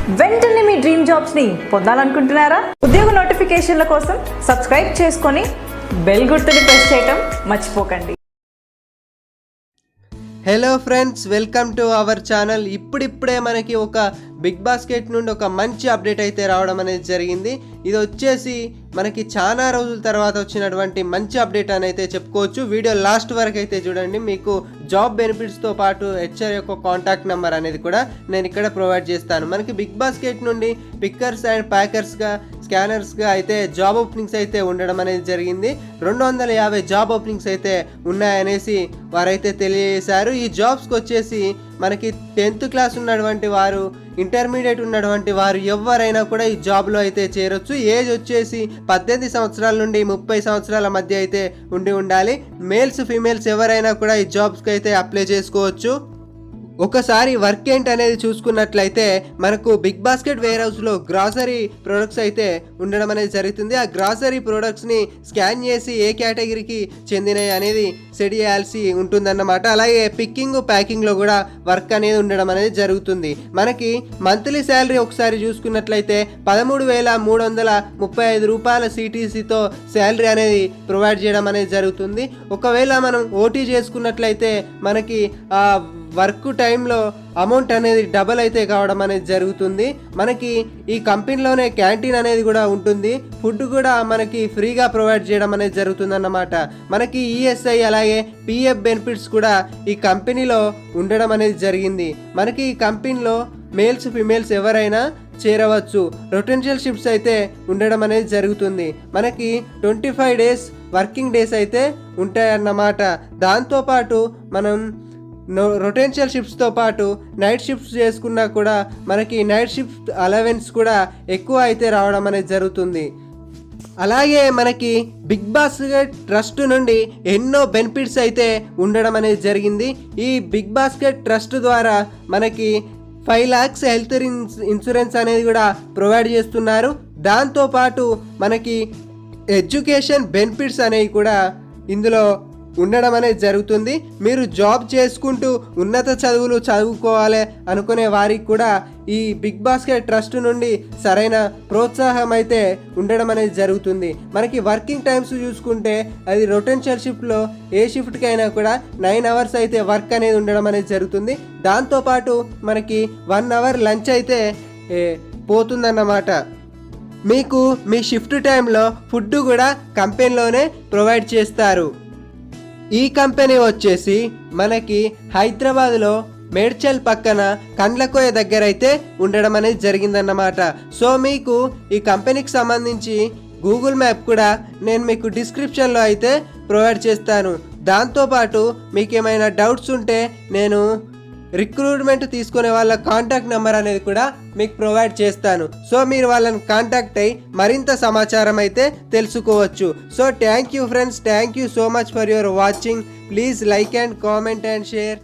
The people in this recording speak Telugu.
వెంటనే మీ డ్రీమ్ జాబ్స్ని పొందాలనుకుంటున్నారా? ఉద్యోగ నోటిఫికేషన్ల కోసం సబ్స్క్రైబ్ చేసుకొని బెల్ గుర్తుని ప్రెస్ చేయటం మర్చిపోకండి. Hello friends, welcome to our channel. ఇప్పుడిప్పుడే మనకి ఒక బిగ్ బాస్కెట్ నుండి ఒక మంచి అప్డేట్ అయితే రావడం అనేది జరిగింది. ఇది వచ్చేసి మనకి చాలా రోజుల తర్వాత వచ్చినటువంటి మంచి అప్డేట్ అని అయితే చెప్పుకోవచ్చు. వీడియో లాస్ట్ వరకు అయితే చూడండి. మీకు జాబ్ బెనిఫిట్స్తో పాటు హెచ్ఆర్ యొక్క కాంటాక్ట్ నెంబర్ అనేది కూడా నేను ఇక్కడ ప్రొవైడ్ చేస్తాను. మనకి బిగ్ బాస్కెట్ నుండి పిక్కర్స్ అండ్ ప్యాకర్స్గా, స్కానర్స్గా అయితే జాబ్ ఓపెనింగ్స్ అయితే ఉండడం అనేది జరిగింది. 250 జాబ్ ఓపెనింగ్స్ అయితే ఉన్నాయనేసి వారైతే తెలియజేశారు. ఈ జాబ్స్కి వచ్చేసి మనకి 10th క్లాస్ ఉన్నటువంటి వారు, ఇంటర్మీడియట్ ఉన్నటువంటి వారు ఎవరైనా కూడా ఈ జాబ్లో అయితే చేరొచ్చు. ఏజ్ వచ్చేసి 18 సంవత్సరాల నుండి 30 సంవత్సరాల మధ్య అయితే ఉండాలి. మేల్స్ ఫీమేల్స్ ఎవరైనా కూడా ఈ జాబ్స్కి అయితే అప్లై చేసుకోవచ్చు. ఒకసారి వర్క్ ఏంటి అనేది చూసుకున్నట్లయితే మనకు బిగ్ బాస్కెట్ వేర్ హౌస్లో గ్రాసరీ ప్రొడక్ట్స్ అయితే ఉండడం అనేది జరుగుతుంది. ఆ గ్రాసరీ ప్రొడక్ట్స్ని స్కాన్ చేసి ఏ కేటగిరీకి చెందినవి అనేది సెట్ చేయాల్సి ఉంటుందన్నమాట. అలాగే పిక్కింగ్, ప్యాకింగ్లో కూడా వర్క్ అనేది ఉండడం అనేది జరుగుతుంది. మనకి మంత్లీ శాలరీ ఒకసారి చూసుకున్నట్లయితే 13,335 రూపాయల సిటీసీతో శాలరీ అనేది ప్రొవైడ్ చేయడం అనేది జరుగుతుంది. ఒకవేళ మనం ఓటీ చేసుకున్నట్లయితే మనకి వర్క్ టైంలో అమౌంట్ అనేది డబల్ అయితే కావడం అనేది జరుగుతుంది. మనకి ఈ కంపెనీలోనే క్యాంటీన్ అనేది కూడా ఉంటుంది. ఫుడ్ కూడా మనకి ఫ్రీగా ప్రొవైడ్ చేయడం అనేది జరుగుతుంది అన్నమాట. మనకి ఈఎస్ఐ అలాగే పిఎఫ్ బెనిఫిట్స్ కూడా ఈ కంపెనీలో ఉండడం అనేది జరిగింది. మనకి ఈ కంపెనీలో మేల్స్ ఫిమేల్స్ ఎవరైనా చేరవచ్చు. రొటెన్షియల్ షిఫ్ట్స్ అయితే ఉండడం అనేది జరుగుతుంది. మనకి 25 డేస్ వర్కింగ్ డేస్ అయితే ఉంటాయన్నమాట. దాంతోపాటు మనం రొటెన్షియల్ షిఫ్ట్స్తో పాటు నైట్ షిఫ్ట్స్ చేసుకున్నా కూడా మనకి నైట్ షిఫ్ట్ అలవెన్స్ కూడా ఎక్కువ అయితే రావడం అనేది జరుగుతుంది. అలాగే మనకి బిగ్ బాస్కెట్ ట్రస్ట్ నుండి ఎన్నో బెనిఫిట్స్ అయితే ఉండడం అనేది జరిగింది. ఈ బిగ్ బాస్కెట్ ట్రస్ట్ ద్వారా మనకి 5 lakhs హెల్త్ ఇన్సూరెన్స్ అనేది కూడా ప్రొవైడ్ చేస్తున్నారు. దాంతోపాటు మనకి ఎడ్యుకేషన్ బెనిఫిట్స్ అనేవి కూడా ఇందులో ఉండడం అనేది జరుగుతుంది. మీరు జాబ్ చేసుకుంటూ ఉన్నత చదువులు చదువుకోవాలి అనుకునే వారికి కూడా ఈ బిగ్ బాస్కెట్ ట్రస్ట్ నుండి సరైన ప్రోత్సాహం అయితే ఉండడం అనేది జరుగుతుంది. మనకి వర్కింగ్ టైమ్స్ చూసుకుంటే అది రొటెన్షియల్ షిఫ్ట్లో ఏ షిఫ్ట్కి అయినా కూడా 9 hours అయితే వర్క్ అనేది ఉండడం అనేది జరుగుతుంది. దాంతోపాటు మనకి 1 hour లంచ్ అయితే పోతుందన్నమాట. మీకు మీ షిఫ్ట్ టైంలో ఫుడ్ కూడా కంపెనీలోనే ప్రొవైడ్ చేస్తారు. ఈ కంపెనీ వచ్చేసి మనకి హైదరాబాద్లో మేడ్చల్ పక్కన కండ్లకోయ దగ్గర అయితే ఉండడం అనేది జరిగిందన్నమాట. సో మీకు ఈ కంపెనీకి సంబంధించి గూగుల్ మ్యాప్ కూడా నేను మీకు డిస్క్రిప్షన్లో అయితే ప్రొవైడ్ చేస్తాను. దాంతోపాటు మీకు ఏమైనా డౌట్స్ ఉంటే నేను రిక్రూట్మెంట్ తీసుకునే వాళ్ళ కాంటాక్ట్ నెంబర్ అనేది కూడా మీకు ప్రొవైడ్ చేస్తాను. సో మీరు వాళ్ళని కాంటాక్ట్ అయ్యి మరింత సమాచారం అయితే తెలుసుకోవచ్చు. So thank you friends, thank you so much for your watching. Please like and comment and share.